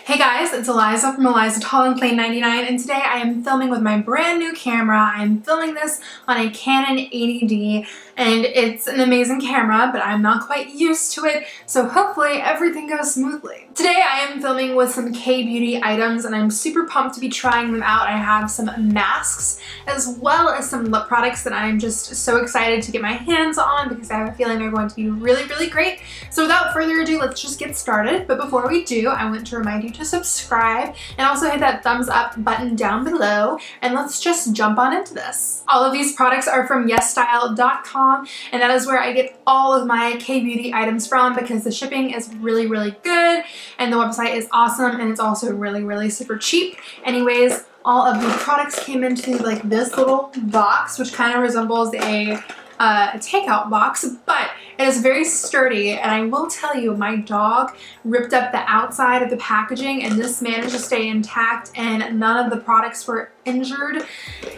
Hey guys, it's Eliza from Eliza Tall and Plain 99, and today I am filming with my brand new camera. I'm filming this on a Canon 80D, and it's an amazing camera, but I'm not quite used to it, so hopefully everything goes smoothly. Today I am filming with some K-beauty items, and I'm super pumped to be trying them out. I have some masks as well as some lip products that I'm just so excited to get my hands on because I have a feeling they're going to be really, really great. So without further ado, let's just get started. But before we do, I want to remind you to subscribe and also hit that thumbs up button down below, and let's just jump on into this. All of these products are from YesStyle.com, and that is where I get all of my K-beauty items from because the shipping is really, really good and the website is awesome, and it's also really, really super cheap. Anyways, all of the products came into like this little box, which kind of resembles a takeout box, but it is very sturdy, and I will tell you, my dog ripped up the outside of the packaging and this managed to stay intact and none of the products were injured,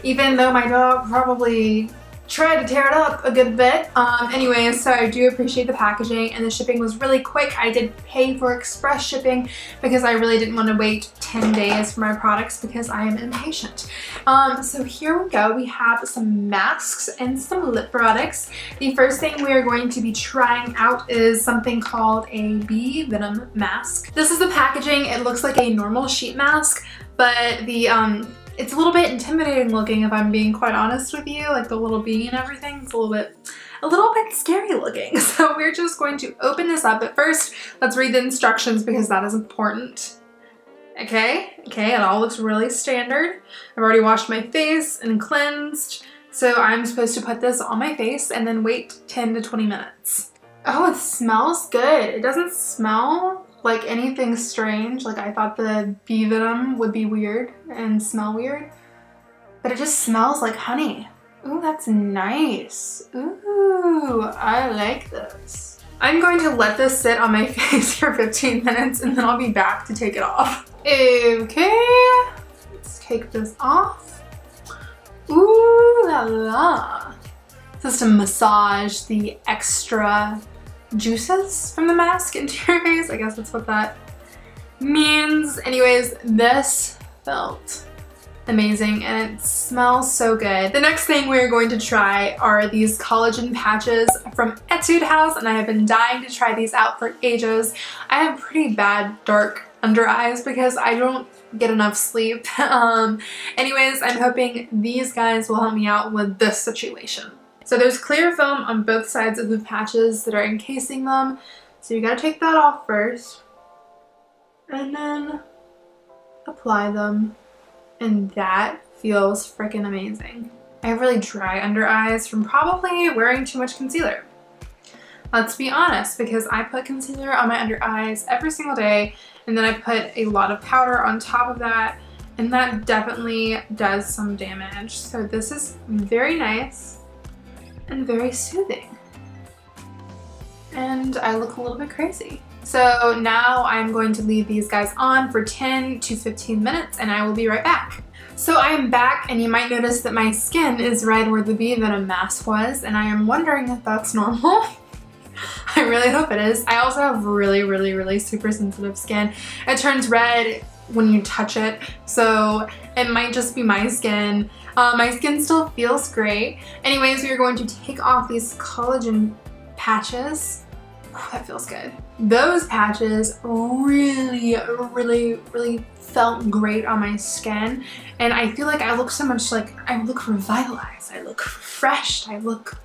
even though my dog probably tried to tear it up a good bit. Anyway, so I do appreciate the packaging, and the shipping was really quick. I did pay for express shipping because I really didn't want to wait 10 days for my products because I am impatient. So here we go. We have some masks and some lip products. The first thing we are going to be trying out is something called a bee venom mask. This is the packaging. It looks like a normal sheet mask, but the it's a little bit intimidating looking, if I'm being quite honest with you. Like the little bee and everything, it's a little bit scary looking. So we're just going to open this up. But first, let's read the instructions because that is important. Okay, it all looks really standard. I've already washed my face and cleansed, so I'm supposed to put this on my face and then wait 10 to 20 minutes. Oh, it smells good. It doesn't smell like anything strange. Like I thought the bee venom would be weird and smell weird, but it just smells like honey. Ooh, that's nice. Ooh, I like this. I'm going to let this sit on my face for 15 minutes and then I'll be back to take it off. Okay, let's take this off. Ooh la la. This is to massage the extra juices from the mask into your face. I guess that's what that means. Anyways, this felt amazing and it smells so good. The next thing we're going to try are these collagen patches from Etude House, and I have been dying to try these out for ages. I have pretty bad dark under eyes because I don't get enough sleep. Anyways, I'm hoping these guys will help me out with this situation. So there's clear film on both sides of the patches that are encasing them. So you gotta take that off first and then apply them. And that feels freaking amazing. I have really dry under eyes from probably wearing too much concealer. Let's be honest, because I put concealer on my under eyes every single day, and then I put a lot of powder on top of that, and that definitely does some damage. So this is very nice and very soothing. And I look a little bit crazy. So now I'm going to leave these guys on for 10 to 15 minutes and I will be right back. So I'm back, and you might notice that my skin is red where the bee venom mask was, and I am wondering if that's normal. I really hope it is. I also have really, really, really super sensitive skin. It turns red when you touch it, so it might just be my skin. My skin still feels great. Anyways, we are going to take off these collagen patches. Oh, that feels good. Those patches really, really, really felt great on my skin, and I feel like I look so much like I look revitalized, I look refreshed, I look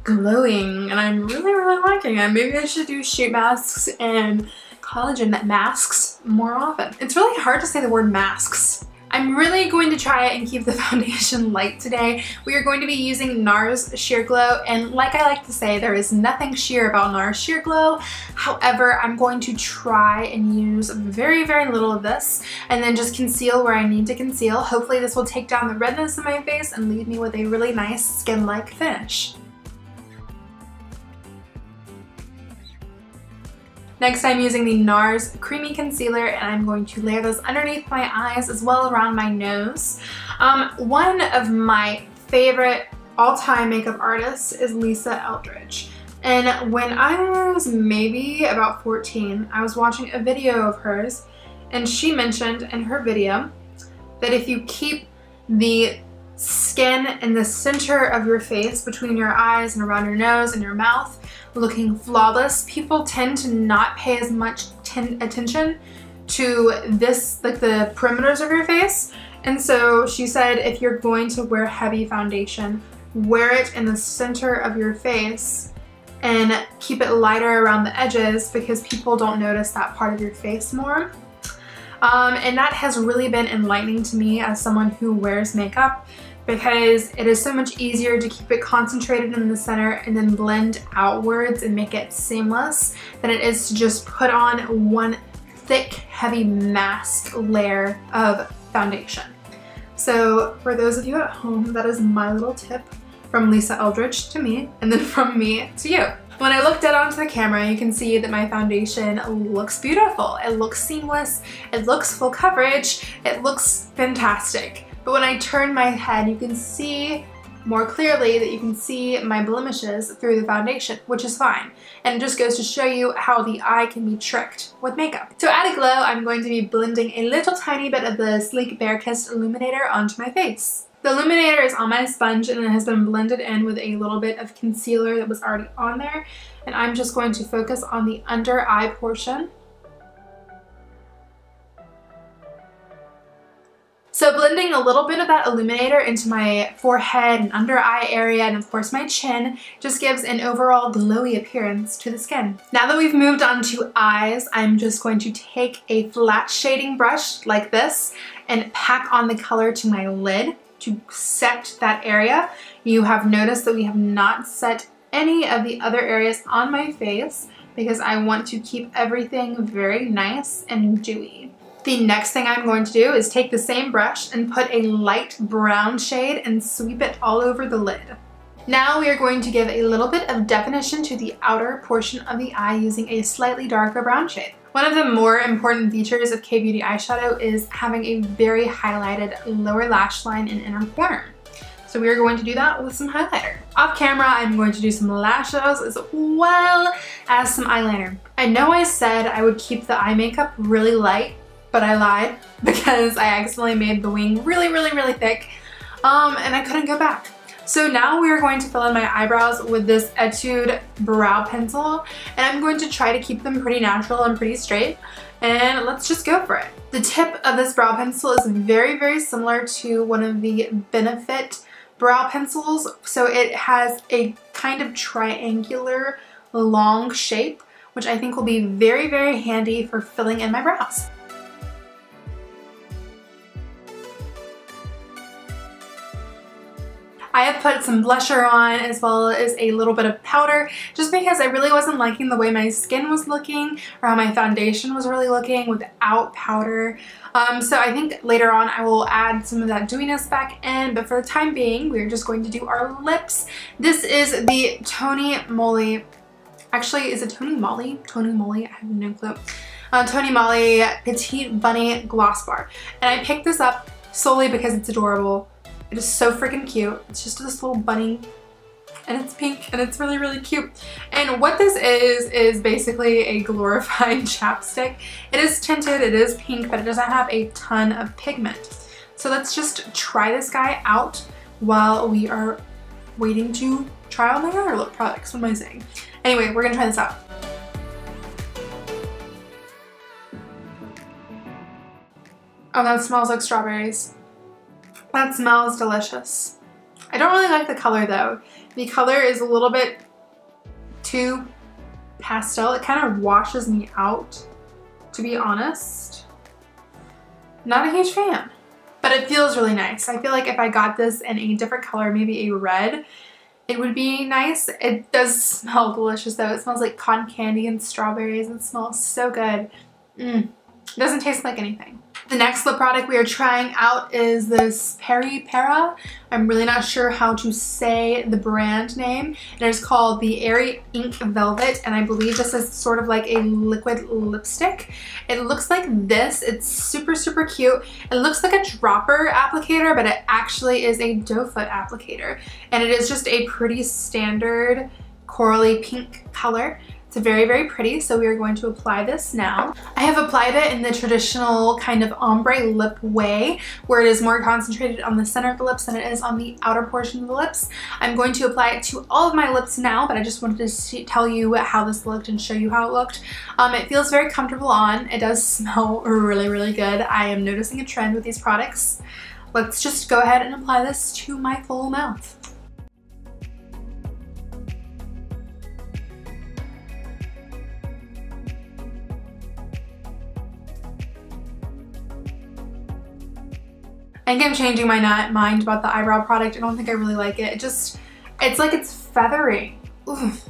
glowing, and I'm really, really liking it. Maybe I should do sheet masks and collagen masks more often. It's really hard to say the word masks. I'm really going to try and keep the foundation light today. We are going to be using NARS Sheer Glow, and like I like to say, there is nothing sheer about NARS Sheer Glow. However, I'm going to try and use very, very little of this and then just conceal where I need to conceal. Hopefully this will take down the redness in my face and leave me with a really nice skin-like finish. Next, I'm using the NARS Creamy Concealer, and I'm going to layer this underneath my eyes as well around my nose. One of my favorite all-time makeup artists is Lisa Eldridge. And when I was maybe about 14, I was watching a video of hers And she mentioned in her video that if you keep the skin in the center of your face, between your eyes and around your nose and your mouth, looking flawless, people tend to not pay as much attention to this, like the perimeters of your face. And so she said if you're going to wear heavy foundation, wear it in the center of your face and keep it lighter around the edges, because people don't notice that part of your face more. And that has really been enlightening to me as someone who wears makeup, because it is so much easier to keep it concentrated in the center and then blend outwards and make it seamless than it is to just put on one thick, heavy mask layer of foundation. So for those of you at home, that is my little tip from Lisa Eldridge to me, and then from me to you. When I look dead onto the camera, you can see that my foundation looks beautiful. It looks seamless, it looks full coverage, it looks fantastic. But when I turn my head, you can see more clearly that you can see my blemishes through the foundation, which is fine. And it just goes to show you how the eye can be tricked with makeup. To add a glow, I'm going to be blending a little tiny bit of the Sleek Bare Kissed Illuminator onto my face. The illuminator is on my sponge and it has been blended in with a little bit of concealer that was already on there. And I'm just going to focus on the under eye portion. So blending a little bit of that illuminator into my forehead and under eye area, and of course my chin, just gives an overall glowy appearance to the skin. Now that we've moved on to eyes, I'm just going to take a flat shading brush like this and pack on the color to my lid to set that area. You have noticed that we have not set any of the other areas on my face because I want to keep everything very nice and dewy. The next thing I'm going to do is take the same brush and put a light brown shade and sweep it all over the lid. Now we are going to give a little bit of definition to the outer portion of the eye using a slightly darker brown shade. One of the more important features of K-Beauty eyeshadow is having a very highlighted lower lash line and inner corner. So we are going to do that with some highlighter. Off camera, I'm going to do some lashes as well as some eyeliner. I know I said I would keep the eye makeup really light, but I lied because I accidentally made the wing really, really, really thick, and I couldn't go back. So now we are going to fill in my eyebrows with this Etude brow pencil, and I'm going to try to keep them pretty natural and pretty straight, and let's just go for it. The tip of this brow pencil is very, very similar to one of the Benefit brow pencils, so it has a kind of triangular long shape, which I think will be very, very handy for filling in my brows. I have put some blusher on as well as a little bit of powder just because I really wasn't liking the way my skin was looking or how my foundation was really looking without powder. So I think later on I will add some of that dewiness back in, but for the time being we're just going to do our lips. This is the Tony Moly, actually is it Tony Moly? Tony Moly? I have no clue. Tony Moly Petite Bunny Gloss Bar. And I picked this up solely because it's adorable. It is so freaking cute. It's just this little bunny and it's pink and it's really, really cute. And what this is basically a glorified chapstick. It is tinted, it is pink, but it doesn't have a ton of pigment. So let's just try this guy out while we are waiting to try on my other lip products. What am I saying? Anyway, we're gonna try this out. Oh, that smells like strawberries. That smells delicious. I don't really like the color though. The color is a little bit too pastel. It kind of washes me out, to be honest. Not a huge fan, but it feels really nice. I feel like if I got this in a different color, maybe a red, it would be nice. It does smell delicious though. It smells like cotton candy and strawberries. It smells so good. It doesn't taste like anything. The next lip product we are trying out is this PERPERA. I'm really not sure how to say the brand name. It is called the AIRY Ink Velvet, and I believe this is sort of like a liquid lipstick. It looks like this. It's super, super cute. It looks like a dropper applicator, but it actually is a doe foot applicator. And it is just a pretty standard corally pink color. It's It's very, very pretty, so we are going to apply this now. I have applied it in the traditional kind of ombre lip way, where it is more concentrated on the center of the lips than it is on the outer portion of the lips. I'm going to apply it to all of my lips now, but I just wanted to tell you how this looked and show you how it looked. It feels very comfortable on. It does smell really, really good. I am noticing a trend with these products. Let's just go ahead and apply this to my full mouth. I think I'm changing my mind about the eyebrow product. I don't think I really like it. It's like it's feathery. Oof.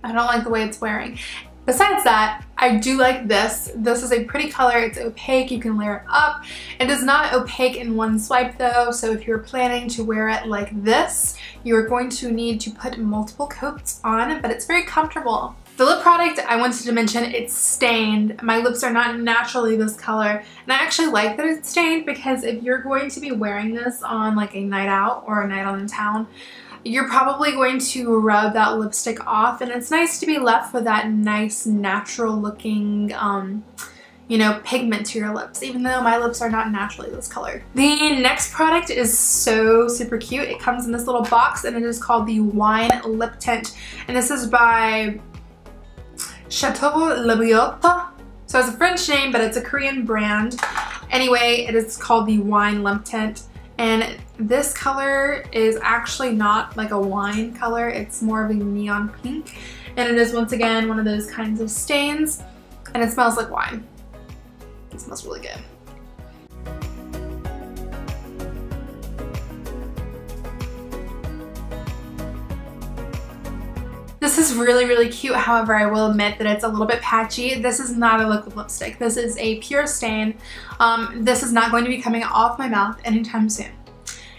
I don't like the way it's wearing. Besides that, I do like this. This is a pretty color. It's opaque. You can layer it up. It is not opaque in one swipe though, so if you're planning to wear it like this, you're going to need to put multiple coats on, but it's very comfortable. The lip product I wanted to mention, it's stained. My lips are not naturally this color, and I actually like that it's stained because if you're going to be wearing this on like a night out or a night on in town, you're probably going to rub that lipstick off, and it's nice to be left with that nice natural looking you know, pigment to your lips, even though my lips are not naturally this color. The next product is so super cute. It comes in this little box and it is called the Wine Lip Tint, and this is by CHATEAU LABOTTE. So it's a French name, but it's a Korean brand. Anyway, it is called the Wine Lip Tint, and this color is actually not like a wine color. It's more of a neon pink, and it is once again one of those kinds of stains, and it smells like wine. It smells really good. This is really, really cute. However, I will admit that it's a little bit patchy. This is not a liquid lipstick. This is a pure stain. This is not going to be coming off my mouth anytime soon.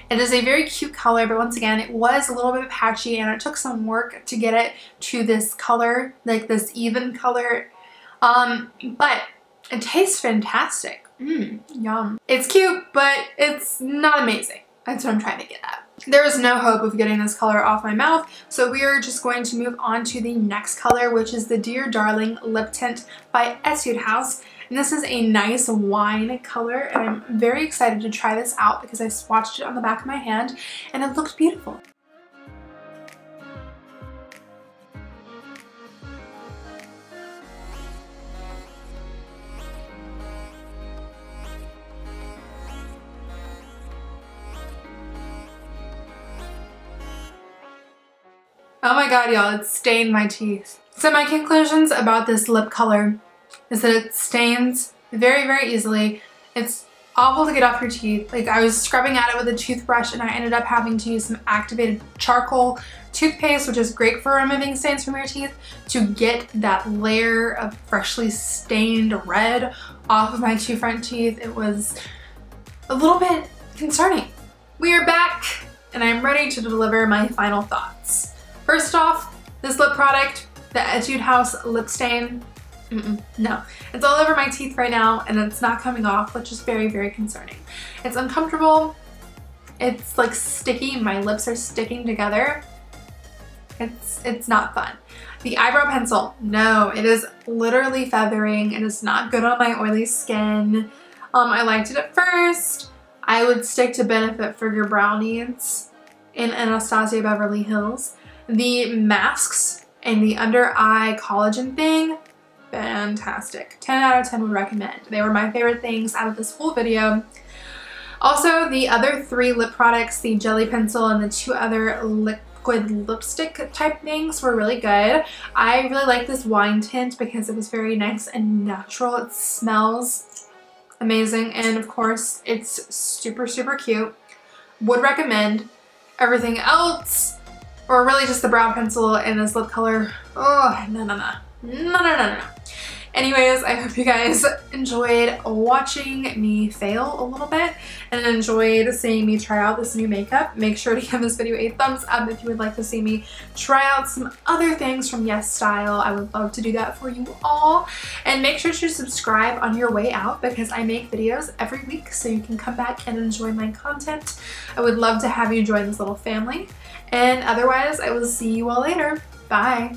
It is a very cute color, but once again, it was a little bit patchy and it took some work to get it to this color, like this even color. But it tastes fantastic. Yum. It's cute, but it's not amazing. That's what I'm trying to get at. There is no hope of getting this color off my mouth, so we are just going to move on to the next color, which is the Dear Darling Lip Tint by Etude House. And this is a nice wine color, and I'm very excited to try this out because I swatched it on the back of my hand and it looked beautiful. Oh my god, y'all, it stained my teeth. So my conclusions about this lip color is that it stains very, very easily. It's awful to get off your teeth. Like, I was scrubbing at it with a toothbrush and I ended up having to use some activated charcoal toothpaste, which is great for removing stains from your teeth, to get that layer of freshly stained red off of my two front teeth. It was a little bit concerning. We are back and I'm ready to deliver my final thoughts. First off, this lip product, the Etude House lip stain, no. It's all over my teeth right now and it's not coming off, which is very, very concerning. It's uncomfortable. It's like sticky. My lips are sticking together. It's not fun. The eyebrow pencil, no, it is literally feathering. It is not good on my oily skin. I liked it at first. I would stick to Benefit for your brow needs in Anastasia Beverly Hills. The masks and the under eye collagen thing, fantastic. 10 out of 10 would recommend. They were my favorite things out of this whole video. Also, the other three lip products, the jelly pencil and the two other liquid lipstick type things, were really good. I really like this wine tint because it was very nice and natural. It smells amazing, and of course it's super, super cute. Would recommend. Everything else, or really just the brow pencil and this lip color, oh, no. Anyways, I hope you guys enjoyed watching me fail a little bit and enjoyed seeing me try out this new makeup. Make sure to give this video a thumbs up if you would like to see me try out some other things from Yes Style. I would love to do that for you all. And make sure to subscribe on your way out because I make videos every week so you can come back and enjoy my content. I would love to have you join this little family. And otherwise, I will see you all later. Bye.